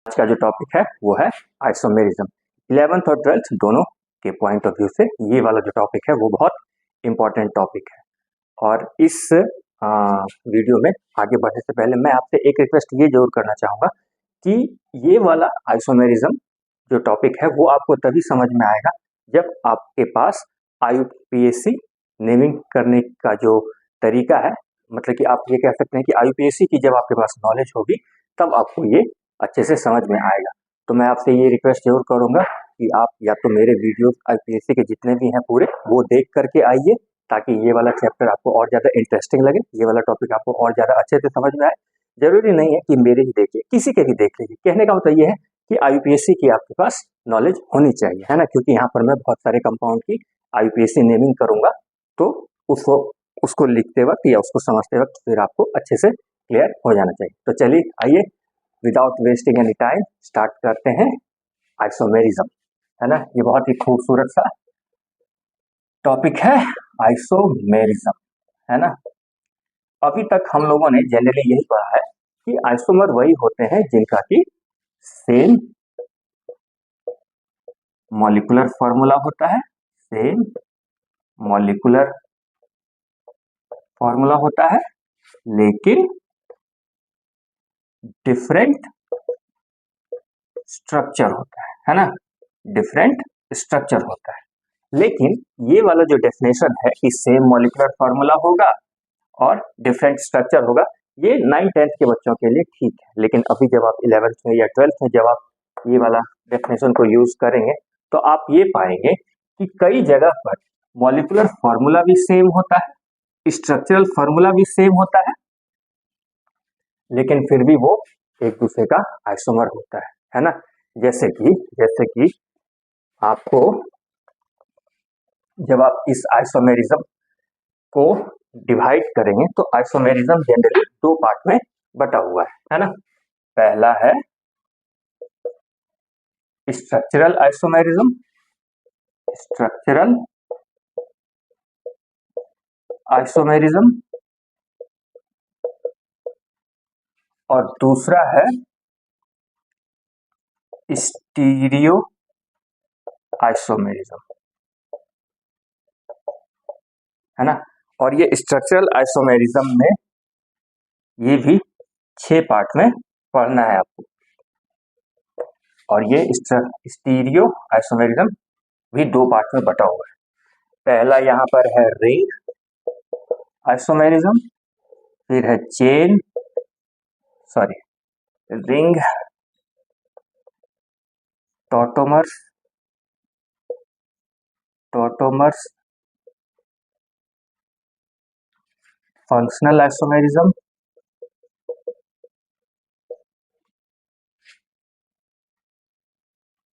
आज का जो टॉपिक है वो है आइसोमेरिज्म। 11th और 12th दोनों के पॉइंट ऑफ व्यू से ये वाला जो टॉपिक है वो बहुत इम्पोर्टेंट टॉपिक है। और इस वीडियो में आगे बढ़ने से पहले मैं आपसे एक रिक्वेस्ट ये जरूर करना चाहूँगा कि ये वाला आइसोमेरिज्म जो टॉपिक है वो आपको तभी समझ में आएगा जब आपके पास IUPAC नेमिंग करने का जो तरीका है, मतलब कि आप ये कह सकते हैं कि IUPAC की जब आपके पास नॉलेज होगी तब आपको ये अच्छे से समझ में आएगा। तो मैं आपसे ये रिक्वेस्ट जरूर करूंगा कि आप या तो मेरे वीडियो IUPAC के जितने भी हैं पूरे वो देख करके आइए ताकि ये वाला चैप्टर आपको और ज़्यादा इंटरेस्टिंग लगे, ये वाला टॉपिक आपको और ज़्यादा अच्छे से समझ में आए। जरूरी नहीं है कि मेरे ही देखिए, किसी के भी देख लीजिए। कहने का मतलब ये है कि IUPAC की आपके पास नॉलेज होनी चाहिए, है ना, क्योंकि यहाँ पर मैं बहुत सारे कंपाउंड की IUPAC नेमिंग करूंगा तो उसको लिखते वक्त या उसको समझते वक्त फिर आपको अच्छे से क्लियर हो जाना चाहिए। तो चलिए आइए without wasting any time start करते हैं आइसोमेरिज्म, है ना। ये बहुत ही खूबसूरत सा टॉपिक है आइसोमेरिज्म, है ना। अभी तक हम लोगों ने जनरली यही पढ़ा है कि आइसोमर वही होते हैं जिनका कि सेम मॉलिक्यूलर फॉर्मूला होता है, सेम मॉलिक्यूलर फॉर्मूला होता है लेकिन डिफरेंट स्ट्रक्चर होता है ना, डिफरेंट स्ट्रक्चर होता है। लेकिन ये वाला जो डेफिनेशन है कि सेम मॉलिक्यूलर फॉर्मूला होगा और डिफरेंट स्ट्रक्चर होगा, ये 9th-10th के बच्चों के लिए ठीक है, लेकिन अभी जब आप 11th में या 12th में जब आप ये वाला डेफिनेशन को यूज करेंगे तो आप ये पाएंगे कि कई जगह पर मॉलिक्यूलर फॉर्मूला भी सेम होता है, स्ट्रक्चरल फॉर्मूला भी सेम होता है, लेकिन फिर भी वो एक दूसरे का आइसोमर होता है ना। जैसे कि आपको जब आप इस आइसोमेरिज्म को डिवाइड करेंगे तो आइसोमेरिज्म जनरली दो पार्ट में बटा हुआ है ना। पहला है स्ट्रक्चरल आइसोमेरिज्म, स्ट्रक्चरल आइसोमेरिज्म, और दूसरा है स्टीरियो आइसोमेरिज्म, है ना। और ये स्ट्रक्चरल आइसोमेरिज्म में ये भी 6 पार्ट में पढ़ना है आपको, और ये स्टीरियो आइसोमेरिज्म भी 2 पार्ट में बटा हुआ है। पहला यहाँ पर है रिंग आइसोमेरिज्म, फिर है ring tautomers functional isomerism,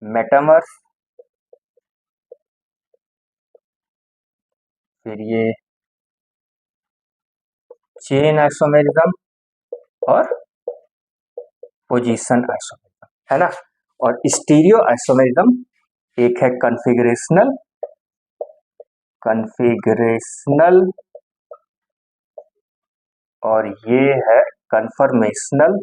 metamers, फिर ये चेन आइसोमेरिज्म और पोजीशन आइसोमेरिज्म, है ना। और स्टीरियो आइसोमेरिज्म एक है कन्फिगरेशनल और ये है कन्फर्मेशनल।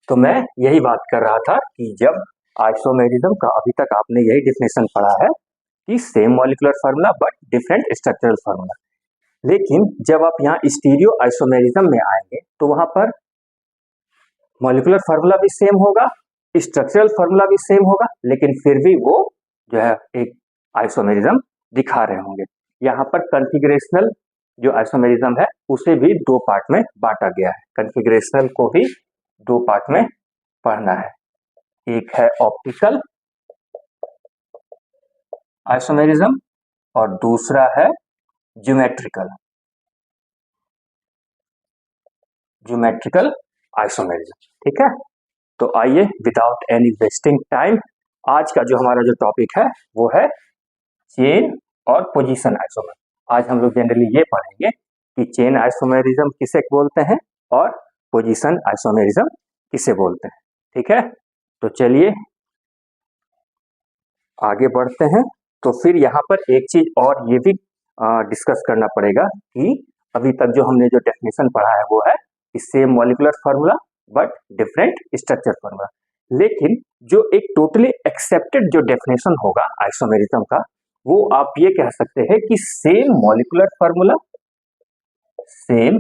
तो मैं यही बात कर रहा था कि जब आइसोमेरिज्म का अभी तक आपने यही डिफिनेशन पढ़ा है कि same molecular formula but different structural formula, लेकिन जब आप यहाँ स्टीरियो आइसोमेरिज्म में आएंगे तो वहां पर मॉलिक्यूलर फार्मूला भी सेम होगा, स्ट्रक्चरल फार्मूला भी सेम होगा, लेकिन फिर भी वो जो है एक आइसोमेरिज्म दिखा रहे होंगे। यहाँ पर कन्फिगरेशनल जो आइसोमेरिज्म है उसे भी 2 पार्ट में बांटा गया है, कन्फिगरेशनल को भी 2 पार्ट में पढ़ना है। एक है ऑप्टिकल आइसोमेरिज्म और दूसरा है ज्योमेट्रिकल आइसोमेरिज्म, ठीक है। तो आइए विदाउट एनी वेस्टिंग टाइम आज का जो हमारा जो टॉपिक है वो है चेन और पोजीशन आइसोमर। आज हम लोग जनरली ये पढ़ेंगे कि चेन आइसोमेरिज्म किसे बोलते हैं और पोजीशन आइसोमेरिज्म किसे बोलते हैं, ठीक है। तो चलिए आगे बढ़ते हैं। तो फिर यहाँ पर एक चीज और ये भी डिस्कस करना पड़ेगा कि अभी तक जो हमने जो डेफिनेशन पढ़ा है वो है same molecular formula but different structure formula. लेकिन जो एक टोटली एक्सेप्टेड जो डेफिनेशन होगा आइसोमेरिज्म का, वो आप ये कह सकते हैं कि same molecular formula, same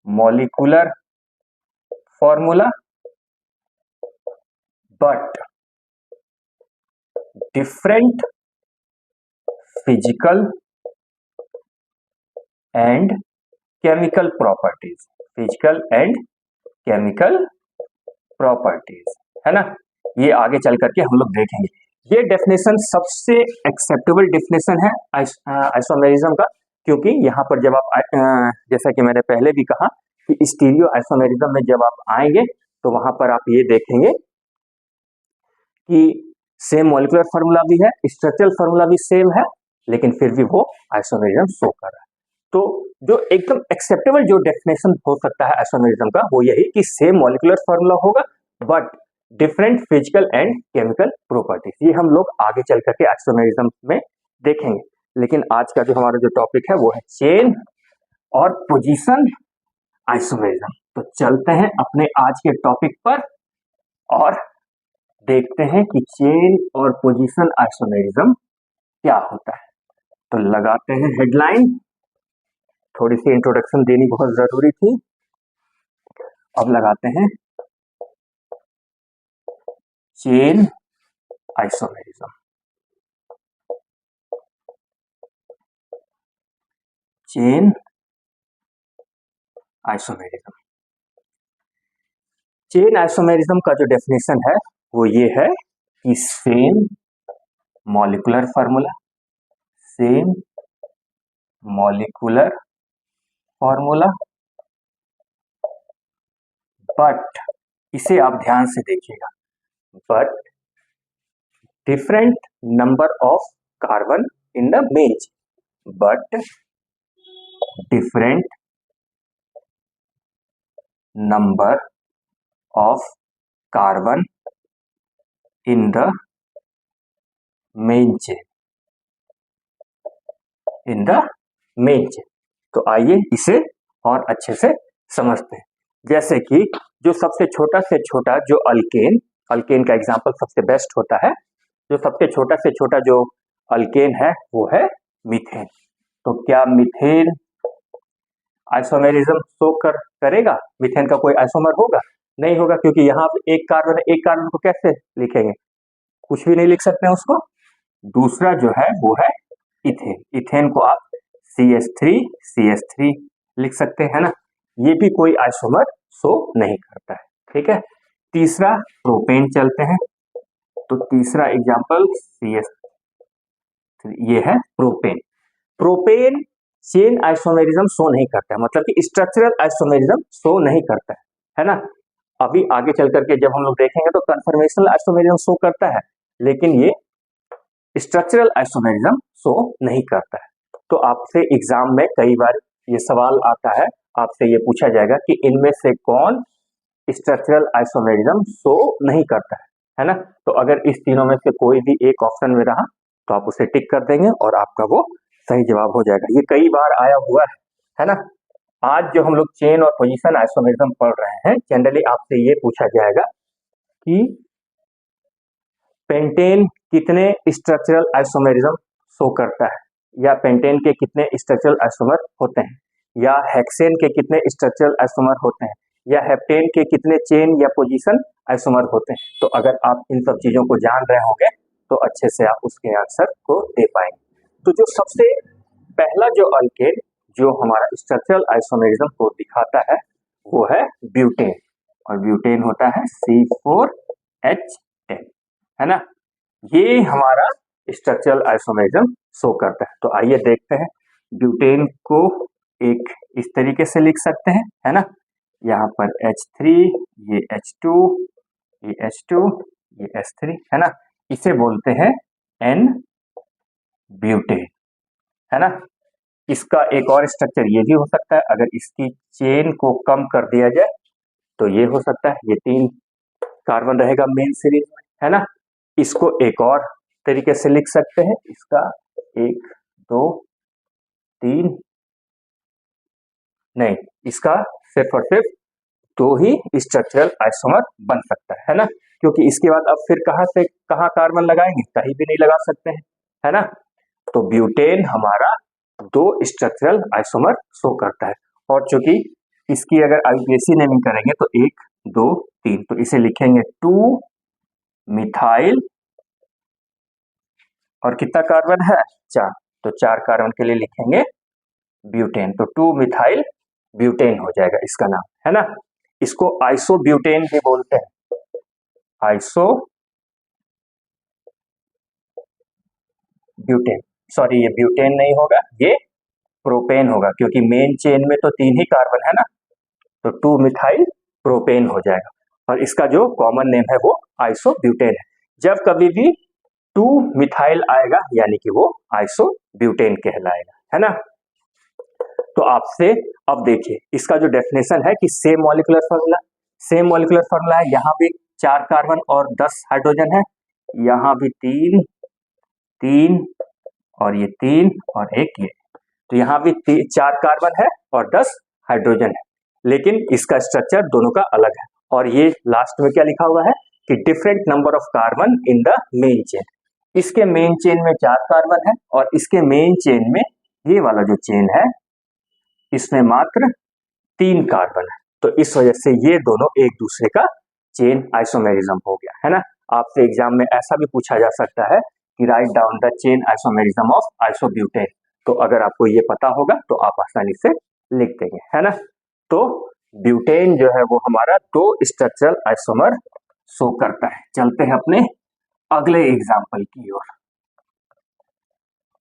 molecular formula but different physical and chemical properties, physical and chemical properties, है ना। ये आगे चल करके हम लोग देखेंगे। ये डेफिनेशन सबसे एक्सेप्टेबल डेफिनेशन है आइसोमेरिज्म का, क्योंकि यहाँ पर जब आप जैसा कि मैंने पहले भी कहा कि स्टीरियो आइसोमेरिज्म में जब आप आएंगे तो वहां पर आप ये देखेंगे कि सेम मॉलिक्यूलर फार्मूला भी है, स्ट्रक्चरल फार्मूला भी सेम है, लेकिन फिर भी वो आइसोमेरिज्म शो कर रहा है। तो जो एकदम एक्सेप्टेबल जो डेफिनेशन हो सकता है आइसोमेरिज्म का, वो यही कि सेम मॉलिक्यूलर फार्मूला होगा but different physical and chemical properties. ये हम लोग आगे चल करके आइसोमेरिज्म में देखेंगे। लेकिन आज का जो हमारा जो टॉपिक है वो है चेन और पोजीशन आइसोमेरिज्म। तो चलते हैं अपने आज के टॉपिक पर और देखते हैं कि चेन और पोजीशन आइसोमेरिज्म क्या होता है। तो लगाते हैं हेडलाइन। थोड़ी सी इंट्रोडक्शन देनी बहुत जरूरी थी। अब लगाते हैं chain isomerism. Chain isomerism. Chain isomerism का जो डेफिनेशन है वो ये है कि same molecular formula, same molecular formula but, इसे आप ध्यान से देखिएगा, but different number of carbon in the main chain, but different number of carbon in the main chain, in the main chain. तो आइए इसे और अच्छे से समझते हैं। जैसे कि जो सबसे छोटा से छोटा जो अल्केन, अल्केन का एग्जांपल सबसे बेस्ट होता है। जो सबसे छोटा से छोटा जो अल्केन है वो है मीथेन। तो क्या मीथेन आइसोमेरिज्म शो करेगा? मीथेन का कोई आइसोमर होगा? नहीं होगा, क्योंकि यहाँ पे एक कार्बन है, एक कार्बन को कैसे लिखेंगे? कुछ भी नहीं लिख सकते हैं उसको। दूसरा जो है वो है इथेन। इथेन को आप CH3 लिख सकते हैं ना। ये भी कोई आइसोमर शो नहीं करता है, ठीक है। तीसरा प्रोपेन चलते हैं। तो तीसरा एग्जांपल CH3, ये है propane. Propane chain isomerism show नहीं करता है, मतलब कि स्ट्रक्चरल आइसोमेरिज्म शो नहीं करता है ना। अभी आगे चल करके जब हम लोग देखेंगे तो कन्फर्मेशनल आइसोमेरिज्म शो करता है, लेकिन ये स्ट्रक्चरल आइसोमेरिज्म शो नहीं करता है। तो आपसे एग्जाम में कई बार ये सवाल आता है, आपसे ये पूछा जाएगा कि इनमें से कौन स्ट्रक्चरल आइसोमेरिज्म शो नहीं करता है ना। तो अगर इस तीनों में से कोई भी एक ऑप्शन में रहा तो आप उसे टिक कर देंगे और आपका वो सही जवाब हो जाएगा। ये कई बार आया हुआ है ना। आज जो हम लोग चेन और पोजीशन आइसोमेरिज्म पढ़ रहे हैं, जनरली आपसे ये पूछा जाएगा कि पेंटेन कितने स्ट्रक्चरल आइसोमेरिज्म शो करता है, या पेंटेन के कितने स्ट्रक्चरल आइसोमर होते हैं, या हेक्सेन के कितने स्ट्रक्चरल आइसोमर होते हैं, या हेप्टेन के कितने चेन या पोजीशन आइसोमर होते हैं। तो अगर आप इन सब चीजों को जान रहे होंगे तो अच्छे से आप उसके आंसर को दे पाएंगे। तो जो सबसे पहला जो अल्केन जो हमारा स्ट्रक्चरल आइसोमेरिज्म को दिखाता है वो है ब्यूटेन, और ब्यूटेन होता है C4H10, है ना। ये हमारा स्ट्रक्चरल आइसोमेरिज्म शो करता है। तो आइए देखते हैं। ब्यूटेन को एक इस तरीके से लिख सकते हैं, है ना। यहाँ पर H3, ये H2, ये H2, ये H3, है ना। इसे बोलते हैं N ब्यूटेन, है ना। इसका एक और स्ट्रक्चर ये भी हो सकता है, अगर इसकी चेन को कम कर दिया जाए तो ये हो सकता है, ये 3 कार्बन रहेगा मेन सीरीज में, है ना। इसको एक और तरीके से लिख सकते हैं, इसका 1 2 3 नहीं, इसका सिर्फ और सिर्फ दो ही स्ट्रक्चरल आइसोमर बन सकता है ना, क्योंकि इसके बाद अब फिर कहाँ से कहाँ कार्बन लगाएंगे, कहीं भी नहीं लगा सकते हैं, है ना। तो ब्यूटेन हमारा दो स्ट्रक्चरल आइसोमर शो करता है, और चूंकि इसकी अगर आईयूपीएसी नेमिंग करेंगे तो 1 2 3, तो इसे लिखेंगे 2 मिथाइल, और कितना कार्बन है 4, तो 4 कार्बन के लिए लिखेंगे ब्यूटेन, तो 2 मिथाइल ब्यूटेन हो जाएगा इसका नाम, है ना। इसको आइसोब्यूटेन भी बोलते हैं, आइसो ब्यूटेन, सॉरी ये ब्यूटेन नहीं होगा, ये प्रोपेन होगा, क्योंकि मेन चेन में तो 3 ही कार्बन है ना, तो 2 मिथाइल प्रोपेन हो जाएगा, और इसका जो कॉमन नेम है वो आइसोब्यूटेन है। जब कभी भी 2 मिथाइल आएगा यानी कि वो आइसोब्यूटेन कहलाएगा, है ना। तो आपसे अब देखिए इसका जो डेफिनेशन है कि सेम मॉलिक्यूलर फार्मूला है, यहाँ भी 4 कार्बन और 10 हाइड्रोजन है, यहाँ भी 3 3 और ये 3 और एक ये, तो यहाँ भी 4 कार्बन है और 10 हाइड्रोजन है, लेकिन इसका स्ट्रक्चर दोनों का अलग है। और ये लास्ट में क्या लिखा हुआ है कि different number of carbon in the main chain, इसके मेन चेन में 4 कार्बन है और इसके मेन चेन में ये वाला जो चेन है इसमें मात्र 3 कार्बन है, तो इस वजह से ये दोनों एक दूसरे का चेन आइसोमेरिज्म हो गया, है ना। आपसे एग्जाम में ऐसा भी पूछा जा सकता है कि write down the chain isomerism of isobutane, तो अगर आपको ये पता होगा तो आप आसानी से लिख देंगे, है ना। तो ब्यूटेन जो है वो हमारा 2 स्ट्रक्चरल आइसोमर शो करता है। चलते हैं अपने अगले एग्जाम्पल की ओर।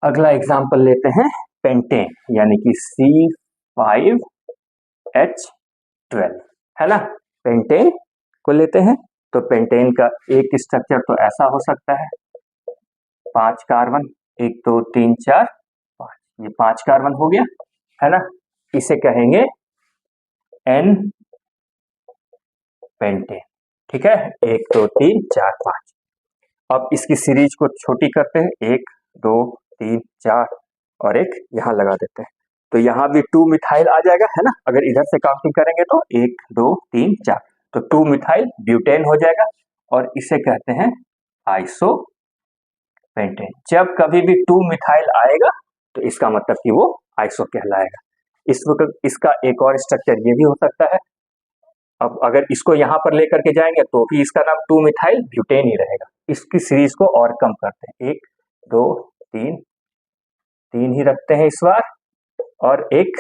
अगला एग्जाम्पल लेते हैं पेंटेन, यानी कि C5H12, है ना। पेंटेन को लेते हैं, तो पेंटेन का एक स्ट्रक्चर तो ऐसा हो सकता है, 5 कार्बन, 1 2 3 4 5, ये 5 कार्बन हो गया, है ना। इसे कहेंगे N पेंटेन, ठीक है, 1 2 3 4 5। अब इसकी सीरीज को छोटी करते हैं, 1 2 3 4 और एक यहाँ लगा देते हैं, तो यहाँ भी 2 मिथाइल आ जाएगा, है ना। अगर इधर से काउंटिंग करेंगे तो 1 2 3 4, तो 2 मिथाइल ब्यूटेन हो जाएगा, और इसे कहते हैं आइसो पेंटेन। जब कभी भी 2 मिथाइल आएगा तो इसका मतलब कि वो आइसो कहलाएगा। इसका एक और स्ट्रक्चर ये भी हो सकता है, अब अगर इसको यहाँ पर लेकर के जाएंगे तो भी इसका नाम 2 मिथाइल ब्यूटेन ही रहेगा। इसकी सीरीज को और कम करते हैं, 1 2 3 3 ही रखते हैं इस बार, और एक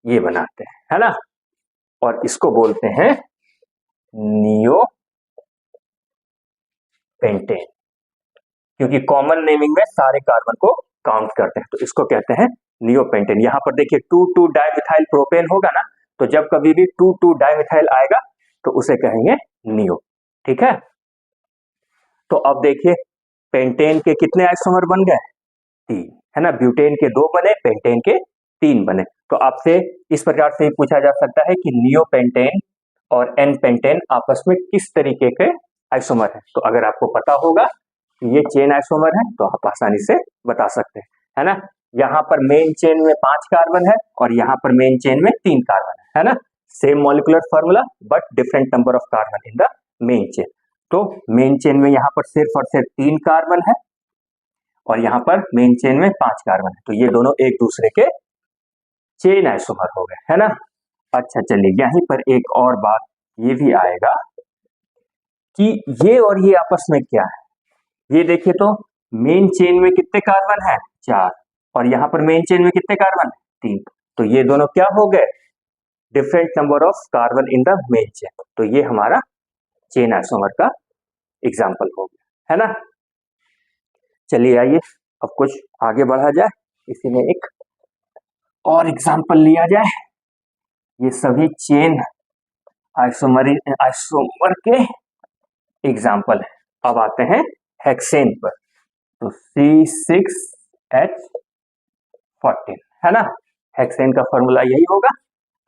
ये बनाते हैं, है ना, और इसको बोलते हैं नियो पेंटेन, क्योंकि कॉमन नेमिंग में सारे कार्बन को काउंट करते हैं, तो इसको कहते हैं नियो पेंटेन। यहाँ पर देखिए 2 2 डाइमिथाइल प्रोपेन होगा ना, तो जब कभी भी 2 2 डाइमिथाइल आएगा तो उसे कहेंगे नियो, ठीक है। तो अब देखिए पेंटेन के कितने आइसोमर बन गए, 3, है ना। ब्यूटेन के 2 बने, पेंटेन के 3 बने। तो आपसे इस प्रकार से पूछा जा सकता है कि नियो पेंटेन और एन पेंटेन आपस में किस तरीके के आइसोमर है। तो अगर आपको पता होगा कि ये चेन आइसोमर है तो आप आसानी से बता सकते हैं, है ना। यहाँ पर मेन चेन में 5 कार्बन है और यहाँ पर मेन चेन में 3 कार्बन है ना। Same molecular formula but different number of carbon in the main chain. तो मेन चेन में यहाँ पर सिर्फ और सिर्फ 3 कार्बन है और यहाँ पर मेन चेन में 5 कार्बन है, तो ये दोनों एक दूसरे के चेन आइसोमर हो गए, है ना। अच्छा चलिए यहीं पर एक और बात ये भी आएगा कि ये और ये आपस में क्या है। ये देखिए तो मेन चेन में कितने कार्बन है, 4, और यहाँ पर मेन चेन में कितने कार्बन है, 3, तो ये दोनों क्या हो गए, different number of carbon in the main chain. तो ये हमारा चेन आइसोमर का एग्जाम्पल हो गया, है ना। चलिए आइए अब कुछ आगे बढ़ा जाए, इसी में एक और एग्जाम्पल लिया जाए। ये सभी चेन आइसोमर के एग्जाम्पल है। अब आते हैं हेक्सेन पर, तो C6H14, है ना। हेक्सेन का फॉर्मूला यही होगा।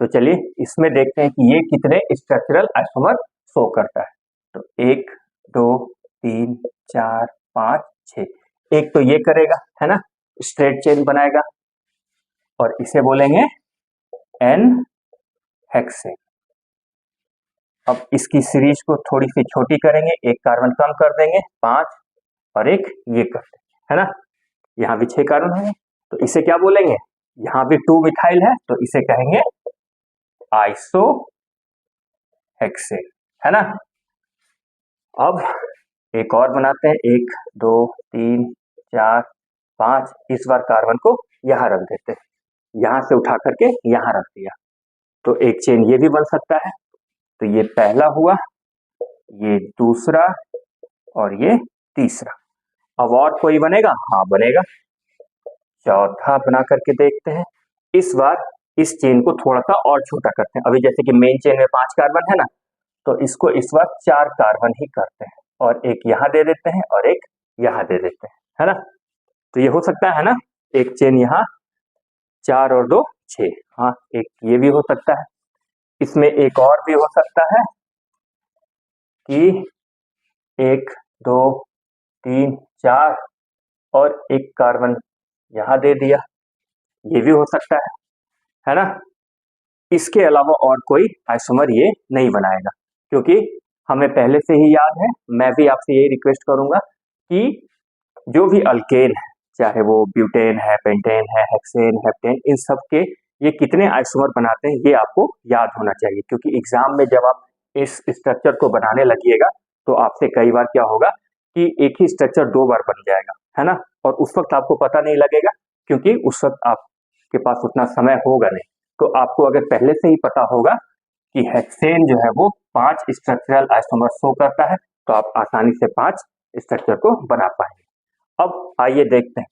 तो चलिए इसमें देखते हैं कि ये कितने स्ट्रक्चरल आइसोमर शो करता है। तो 1 2 3 4 5 6, एक तो ये करेगा, है ना, स्ट्रेट चेन बनाएगा, और इसे बोलेंगे एन हेक्सेन। अब इसकी सीरीज को थोड़ी सी छोटी करेंगे, एक कार्बन कम कर देंगे 5 और एक ये कर देंगे, है ना। यहाँ भी 6 कार्बन होंगे, तो इसे क्या बोलेंगे, यहाँ भी 2 मिथाइल है तो इसे कहेंगे आइसो हेक्सेन, है ना। अब एक और बनाते हैं, 1 2 3 4 5। इस बार कार्बन को यहां रख देते हैं, यहां से उठा करके यहां रख दिया, तो एक चेन ये भी बन सकता है। तो ये पहला हुआ, ये दूसरा और ये तीसरा। अब और कोई बनेगा, हाँ बनेगा, चौथा बना करके देखते हैं। इस बार इस चेन को थोड़ा सा और छोटा करते हैं। अभी जैसे कि मेन चेन में 5 कार्बन है ना, तो इसको इस बार 4 कार्बन ही करते हैं, और एक यहां दे देते हैं और एक यहां दे देते हैं, है ना। तो ये हो सकता है ना, एक चेन यहाँ 4 और 2 6, हाँ एक ये भी हो सकता है। इसमें एक और भी हो सकता है कि 1 2 3 4 और एक कार्बन यहां दे दिया, ये भी हो सकता है ना। इसके अलावा और कोई आइसोमर ये नहीं बनाएगा, क्योंकि हमें पहले से ही याद है। मैं भी आपसे यही रिक्वेस्ट करूंगा कि जो भी अल्केन है, चाहे वो ब्यूटेन है, पेंटेन है, हेक्सेन, हेप्टेन, इन सब के ये कितने आइसोमर बनाते हैं ये आपको याद होना चाहिए, क्योंकि एग्जाम में जब आप इस स्ट्रक्चर को बनाने लगिएगा तो आपसे कई बार क्या होगा कि एक ही स्ट्रक्चर 2 बार बन जाएगा, है ना। और उस वक्त आपको पता नहीं लगेगा, क्योंकि उस वक्त आपके पास उतना समय होगा नहीं। तो आपको अगर पहले से ही पता होगा कि हेक्सेन जो है वो 5 स्ट्रक्चरल आइसोमर शो करता है, तो आप आसानी से 5 स्ट्रक्चर को बना पाएंगे। अब आइए देखते हैं,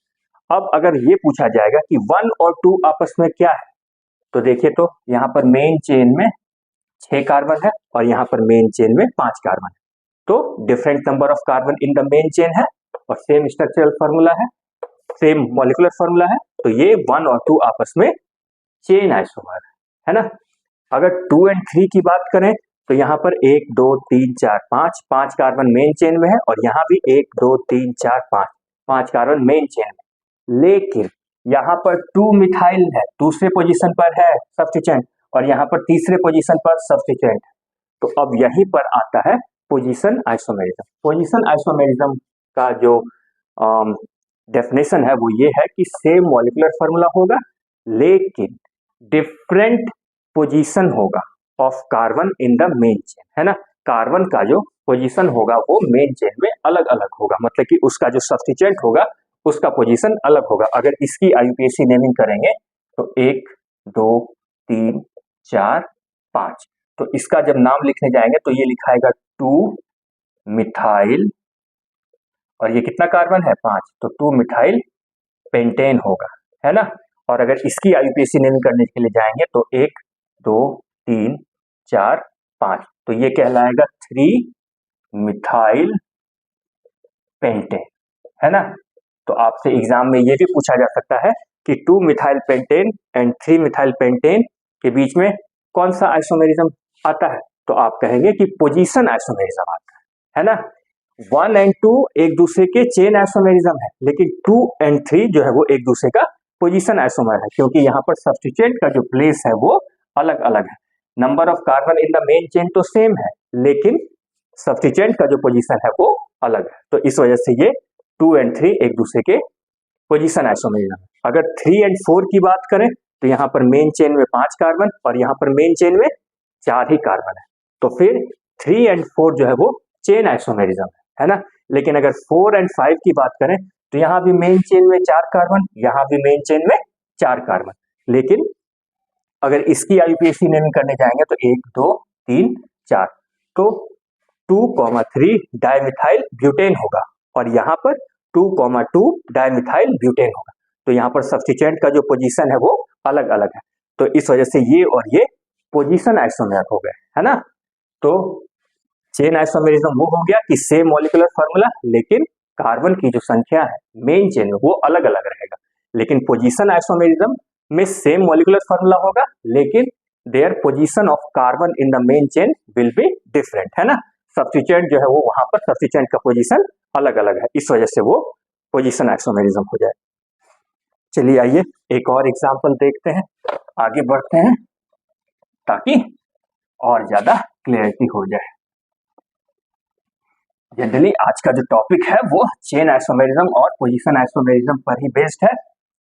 अब अगर ये पूछा जाएगा कि 1 और 2 आपस में क्या है, तो देखिए, तो यहाँ पर मेन चेन में 6 कार्बन है और यहाँ पर मेन चेन में 5 कार्बन है, तो different number of carbon in the main chain है और सेम स्ट्रक्चरल फॉर्मूला है, सेम मॉलिक्यूलर फॉर्मूला है, तो ये 1 और 2 आपस में चेन आइसोमर है ना। अगर 2 एंड 3 की बात करें तो यहाँ पर 1 2 3 4 5 कार्बन मेन चेन में है और यहाँ भी 1 2 3 4 5 कार्बन मेन चेन में, लेकिन यहाँ पर 2 मिथाइल है, दूसरे पोजीशन पर है सब्स्टिट्यूएंट, और यहाँ पर तीसरे पोजीशन पर सब्स्टिट्यूएंट। तो अब यहीं पर आता है पोजीशन आइसोमेरिज्म। पोजीशन आइसोमेरिज्म का जो डेफिनेशन है वो ये है कि सेम मॉलिक्यूलर फॉर्मूला होगा, लेकिन डिफरेंट पोजीशन होगा of carbon in the main chain, है ना। कार्बन का जो पोजीशन होगा वो मेन चेन में अलग अलग होगा, मतलब कि उसका जो सब्स्टिट्यूएंट होगा उसका पोजीशन अलग होगा। अगर इसकी आईयूपीएसी नेमिंग करेंगे तो 1 2 3 4 5, तो इसका जब नाम लिखने जाएंगे तो ये लिखाएगा 2 मिथाइल, और ये कितना कार्बन है 5, तो 2 मिथाइल पेंटेन होगा, है ना। और अगर इसकी आईयूपीएसी नेमिंग करने के लिए जाएंगे तो 1 2 3 4 5, तो ये कहलाएगा 3 मिथाइल पेंटेन, है ना। तो आपसे एग्जाम में ये भी पूछा जा सकता है कि 2 methyl pentane and 3 methyl pentane के बीच में कौन सा आइसोमेरिज्म आता है, तो आप कहेंगे कि पोजीशन आइसोमेरिज्म आता है ना। 1 एंड 2 एक दूसरे के चेन आइसोमेरिज्म है, लेकिन 2 एंड 3 जो है वो एक दूसरे का पोजीशन आइसोमर है, क्योंकि यहाँ पर सब्स्टिट्यूएंट का जो प्लेस है वो अलग अलग है। Number of carbon in the main chain तो सेम है, लेकिन सब्स्टिट्यूएंट का जो पोजीशन है वो अलग है, तो इस वजह से ये 2 एंड 3 एक दूसरे के पोजीशन आइसोमेरिज्म। अगर 3 एंड 4 की बात करें तो यहाँ पर मेन चेन में 5 कार्बन और यहाँ पर मेन चेन में 4 ही कार्बन है, तो फिर 3 एंड 4 जो है वो चेन आइसोमेरिज्म है ना। लेकिन अगर 4 एंड 5 की बात करें तो यहाँ भी मेन चेन में 4 कार्बन, यहाँ भी मेन चेन में 4 कार्बन, लेकिन अगर इसकी आईयूपीएसी नेमिंग करने जाएंगे तो 1 2 3 4, तो 2,3 डाइमिथाइल ब्यूटेन होगा, और यहाँ पर 2,2 डाइमिथाइल ब्यूटेन होगा, तो यहाँ पर सब्स्टिट्यूएंट का जो पोजीशन है वो अलग अलग है, तो इस वजह से ये और ये पोजीशन आइसोमेर हो गए, है ना। तो चेन आइसोमेरिज्म वो हो गया कि सेम मॉलिक्यूलर फॉर्मूला, लेकिन कार्बन की जो संख्या है मेन चेन में वो अलग अलग रहेगा। लेकिन पोजीशन आइसोमेरिज्म में सेम मॉलिक्यूलर फॉर्मूला होगा, लेकिन their position of carbon in the main chain will be different, है ना। सब्स्टिट्यूएंट जो है वो वहां पर सब्स्टिट्यूएंट का पोजीशन अलग अलग है, इस वजह से वो पोजीशन आइसोमेरिज्म हो जाए। चलिए आइए एक और एग्जांपल देखते हैं, आगे बढ़ते हैं। ताकि और ज्यादा क्लियरिटी हो जाए। जनरली आज का जो टॉपिक है वो चेन आइसोमेरिज्म और पोजीशन आइसोमेरिज्म पर ही बेस्ड है।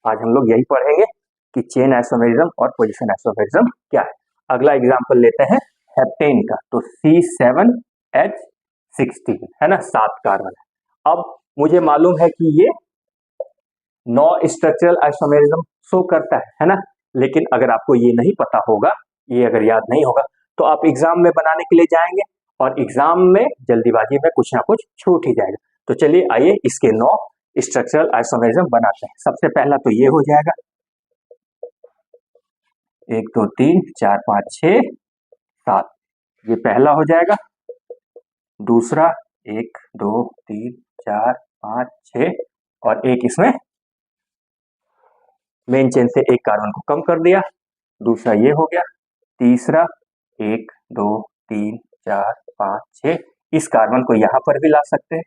आज हम लोग यही पढ़ेंगे कि चेन आइसोमेरिज्म और पोजीशन आइसोमेरिज्म क्या है। अगला एग्जांपल लेते हैं हेप्टेन का, तो C7H16 है ना, 7 कार्बन है। अब मुझे मालूम है कि ये 9 स्ट्रक्चरल आइसोमेरिज्म शो करता है ना, लेकिन अगर आपको ये नहीं पता होगा, ये अगर याद नहीं होगा, तो आप एग्जाम में बनाने के लिए जाएंगे और एग्जाम में जल्दीबाजी में कुछ ना कुछ छूट ही जाएगा। तो चलिए आइए इसके 9 स्ट्रक्चरल आइसोमेरिज्म बनाते हैं। सबसे पहला तो ये हो जाएगा 1 2 3 4 5 6 7, ये पहला हो जाएगा। दूसरा 1 2 3 4 5 6 और एक इसमें मेन चेन से एक कार्बन को कम कर दिया, दूसरा ये हो गया। तीसरा 1 2 3 4 5 6, इस कार्बन को यहां पर भी ला सकते हैं,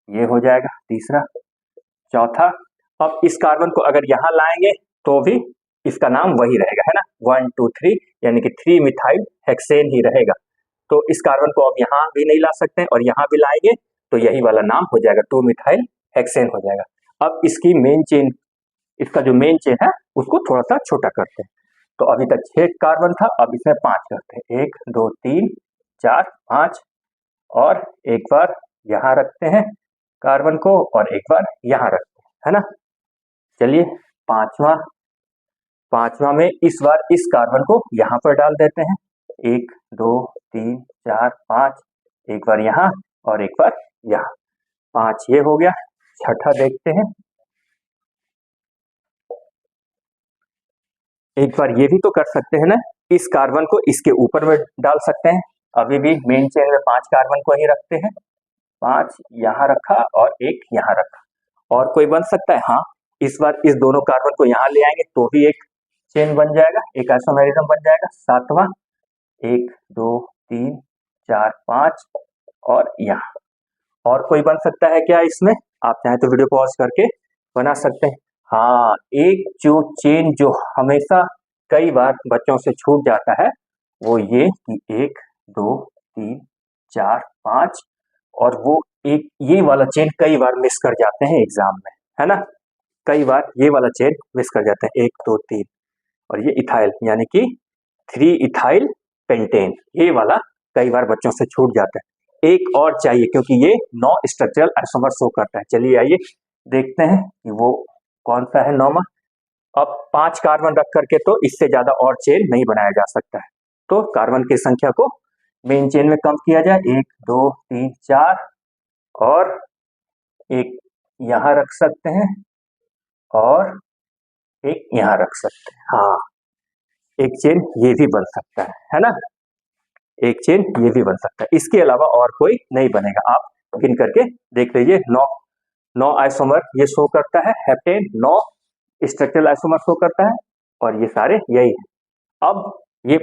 ये हो जाएगा तीसरा। चौथा, अब इस कार्बन को अगर यहां लाएंगे तो भी इसका नाम वही रहेगा, है ना, 1 2 3, यानी कि 3 मिथाइल हेक्सेन ही रहेगा। तो इस कार्बन को अब यहां भी नहीं ला सकते हैं और यहां भी लाएंगे तो यही वाला नाम हो जाएगा 2 मिथाइल हेक्सेन हो जाएगा। अब इसकी मेन चेन, इसका जो मेन चेन है उसको थोड़ा सा छोटा करते हैं। तो अभी तक 6 कार्बन था, अब इसमें 5 करते हैं, 1 2 3 4 5, और एक बार यहां रखते हैं कार्बन को और एक बार यहां रखते हैं, है ना। चलिए पांचवा में इस बार इस कार्बन को यहां पर डाल देते हैं, 1 2 3 4 5, एक बार यहां और एक बार यहां, 5 ये हो गया। छठा देखते हैं, एक बार ये भी तो कर सकते हैं ना, इस कार्बन को इसके ऊपर में डाल सकते हैं। अभी भी मेन चेन में 5 कार्बन को ही रखते हैं, 5 यहां रखा और एक यहां रखा। और कोई बन सकता है, हाँ, इस बार इस दोनों कार्बन को यहां ले आएंगे तो भी एक चेन बन जाएगा, एक आइसोमेरिज्म बन जाएगा। सातवां 1 2 3 4 5 और यहां। और कोई बन सकता है क्या इसमें? आप चाहे तो वीडियो पॉज करके बना सकते हैं। हाँ, एक जो चेन जो हमेशा कई बार बच्चों से छूट जाता है वो ये कि 1 2 3 4 5, और वो एक ये वाला चेन कई बार मिस कर जाते हैं एग्जाम में, है ना। कई बार ये वाला चेन मिस कर जाते हैं, 1 2 3, और ये इथाइल यानी कि 3 इथाइल पेंटेन, ये वाला कई बार बच्चों से छूट जाता है। एक और चाहिए क्योंकि ये 9 स्ट्रक्चरल आइसोमर शो करता है। चलिए आइए देखते हैं कि वो कौन सा है 9वां। अब 5 कार्बन रख करके तो इससे ज्यादा और चेन नहीं बनाया जा सकता है, तो कार्बन की संख्या को मेन चेन में कम किया जाए, 1 2 3 4, और एक यहां रख सकते हैं और एक यहां रख सकते हैं। हाँ, एक चेन ये भी बन सकता है ना, एक चेन ये भी बन सकता है। इसके अलावा और कोई नहीं बनेगा, आप गिन करके देख लीजिए। 9 आइसोमर ये शो करता है, हेप्टेन 9 स्ट्रक्चरल आइसोमर शो करता है, और ये सारे यही है। अब ये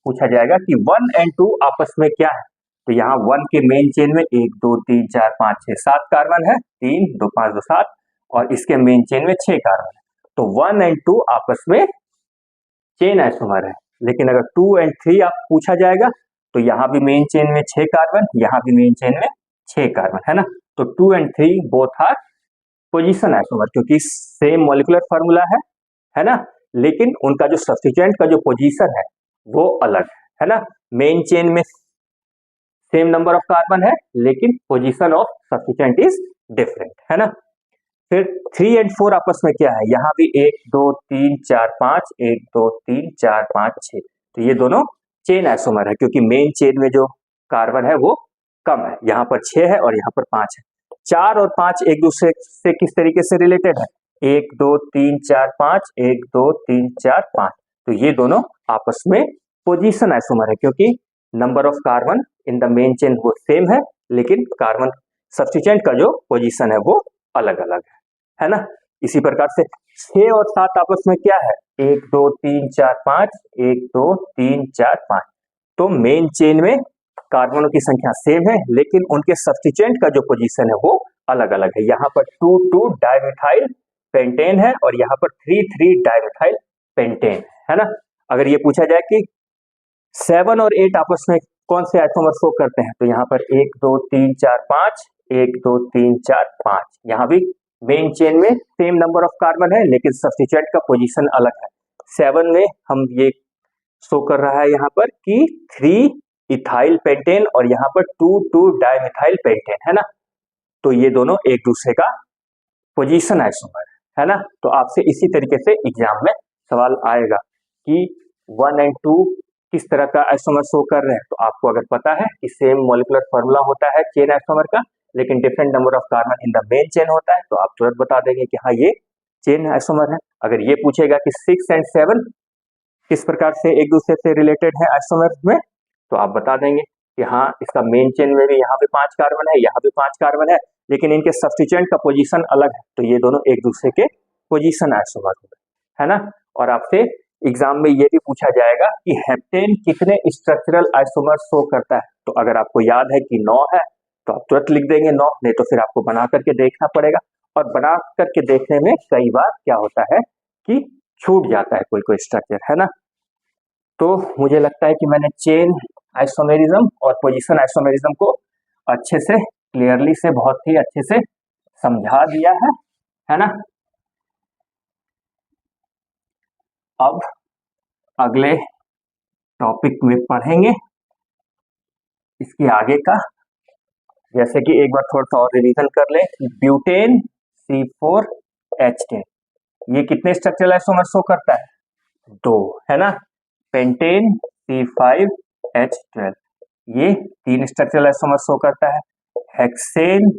पूछा जाएगा कि 1 और 2 आपस में क्या है, तो यहाँ 1 के मेन चेन में 1 2 3 4 5 6 7 कार्बन है, 3 2 5 2 7, और इसके मेन चेन में 6 कार्बन है। तो 1 और 2 आपस में चेन आइसोमर है। लेकिन अगर 2 और 3 आप पूछा जाएगा तो यहाँ भी मेन चेन में 6 कार्बन, यहाँ भी मेन चेन में 6 कार्बन, है ना। तो 2 और 3 बोथ आर पोजीशन आइसोमर, क्योंकि सेम मॉलिक्यूलर फार्मूला है ना, लेकिन उनका जो सब्स्टिट्यूएंट का जो पोजीशन है वो अलग है ना। मेन चेन में सेम नंबर ऑफ कार्बन है लेकिन position of substituent is different, है ना। फिर 3 और 4 आपस में क्या है, यहाँ भी 1 2 3 4 5, 1 2 3 4 5 6, तो ये दोनों चेन आइसोमर है, क्योंकि मेन चेन में जो कार्बन है वो कम है, यहाँ पर 6 है और यहाँ पर 5 है। 4 और 5 एक दूसरे से किस तरीके से रिलेटेड है, 1 2 3 4 5, 1 2 3 4 5, तो ये दोनों आपस में पोजीशन आइसोमर है, क्योंकि number of carbon in the main chain वो सेम है, लेकिन कार्बन सब्स्टिट्यूएंट का जो पोजीशन है वो अलग अलग है ना। इसी प्रकार से 6 और 7 आपस में क्या है, 1 2 3 4 5, 1 2 3 4 5, तो मेन चेन में कार्बनों की संख्या सेम है लेकिन उनके सब्स्टिट्यूएंट का जो पोजीशन है वो अलग अलग है। यहाँ पर 2 2 डाइमिथाइल पेंटेन है और यहाँ पर 3 3 डाइमिथाइल पेंटेन है ना। अगर ये पूछा जाए कि 7 और 8 आपस में कौन से आइसोमर शो करते हैं? तो यहाँ पर 1 2 3 4 5, 1 2 3 4 5, यहाँ भी मेन चेन में सेम नंबर ऑफ कार्बन है लेकिन सब्स्टिट्यूएंट का पोजीशन अलग है। 7 में हम ये शो कर रहा है यहाँ पर कि 3 इथाइल पेंटेन और यहाँ पर 2 डाइमिथाइल पेंटेन है ना, तो ये दोनों एक दूसरे का पोजीशन आइसोमर है ना। तो आपसे इसी तरीके से एग्जाम में सवाल आएगा कि 1 एंड 2 किस तरह का आइसोमर शो कर रहे हैं। तो आपको अगर पता है कि सेम मॉलिक्यूलर फॉर्मूला होता है चेन आइसोमर का लेकिन different number of carbon in the main chain होता है, तो आप तुरंत बता देंगे कि हाँ ये चेन आइसोमर है। अगर ये पूछेगा कि 6 एंड 7 किस प्रकार से एक दूसरे से रिलेटेड है आइसोमर में, तो आप बता देंगे कि हाँ इसका मेन चेन में भी यहाँ पे 5 कार्बन है, यहाँ पे 5 कार्बन है, लेकिन इनके सब्स्टिट्यूएंट का पोजीशन अलग है, तो ये दोनों एक दूसरे के पोजीशन आइसोमर है ना। और आपसे एग्जाम में ये भी पूछा जाएगा कि हेप्टेन कितने स्ट्रक्चरल आइसोमर शो करता है। तो अगर आपको याद है कि 9 है तो आप तुरंत लिख देंगे 9, नहीं तो फिर आपको बना करके देखना पड़ेगा। और बना करके देखने में कई बार क्या होता है कि छूट जाता है कोई कोई स्ट्रक्चर है ना। तो मुझे लगता है कि मैंने चेन आइसोमेरिज्म और पोजीशन आइसोमेरिज्म को अच्छे से क्लियरली से बहुत ही अच्छे से समझा दिया है ना। अब अगले टॉपिक में पढ़ेंगे इसके आगे का, जैसे कि एक बार थोड़ा सा और रिवीजन कर लें। ब्यूटेन C4H10 ये कितने स्ट्रक्चरल आइसोमर शो करता है? 2 है ना। पेंटेन C5H12 ये 3 स्ट्रक्चरल आइसोमर शो करता है। हेक्सेन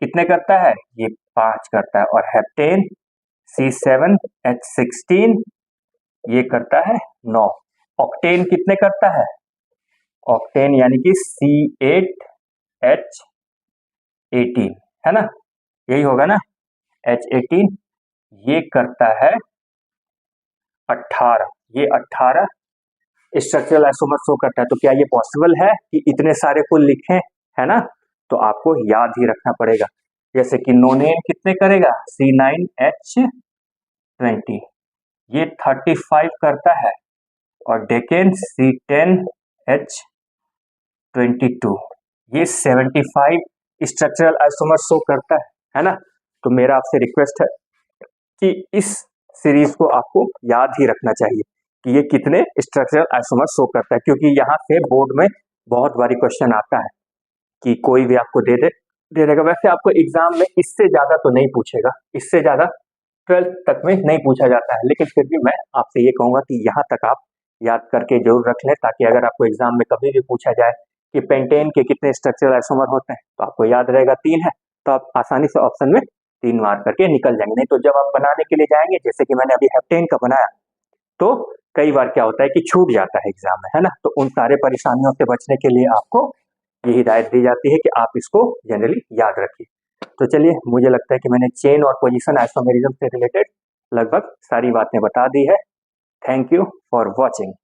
कितने करता है? ये 5 करता है। और हेप्टेन C7H16 ये करता है 9। ऑक्टेन कितने करता है? ऑक्टेन यानी कि C8H18 है ना, यही होगा ना, H18 ये करता है 18। ये 18 स्ट्रक्चरल आइसोमर शो करता है। तो क्या ये पॉसिबल है कि इतने सारे को लिखें, है ना? तो आपको याद ही रखना पड़ेगा। जैसे कि नोनेन कितने करेगा? C9H20 ये 35 करता है। और डेकेन C10H22 ये 75 स्ट्रक्चरल आइसोमर शो करता है ना। तो मेरा आपसे रिक्वेस्ट है कि इस सीरीज को आपको याद ही रखना चाहिए कि ये कितने स्ट्रक्चरल आइसोमर शो करता है, क्योंकि यहाँ से बोर्ड में बहुत बारी क्वेश्चन आता है कि कोई भी आपको दे देगा। वैसे आपको एग्जाम में इससे ज्यादा तो नहीं पूछेगा, इससे ज्यादा 12th तक में नहीं पूछा जाता है, लेकिन फिर भी मैं आपसे ये कहूंगा कि यहाँ तक आप याद करके जरूर रख लें, ताकि अगर आपको एग्जाम में कभी भी पूछा जाए कि पेंटेन के कितने स्ट्रक्चरल आइसोमर होते हैं तो आपको याद रहेगा 3 है, तो आप आसानी से ऑप्शन में 3 मार करके निकल जाएंगे। नहीं तो जब आप बनाने के लिए जाएंगे, जैसे कि मैंने अभी हेप्टेन का बनाया, तो कई बार क्या होता है कि छूट जाता है एग्जाम में, है ना। तो उन सारे परेशानियों से बचने के लिए आपको ये हिदायत दी जाती है कि आप इसको जनरली याद रखिए। तो चलिए, मुझे लगता है कि मैंने चेन और पोजीशन आइसोमेरिज्म से रिलेटेड लगभग सारी बातें बता दी है। Thank you for watching.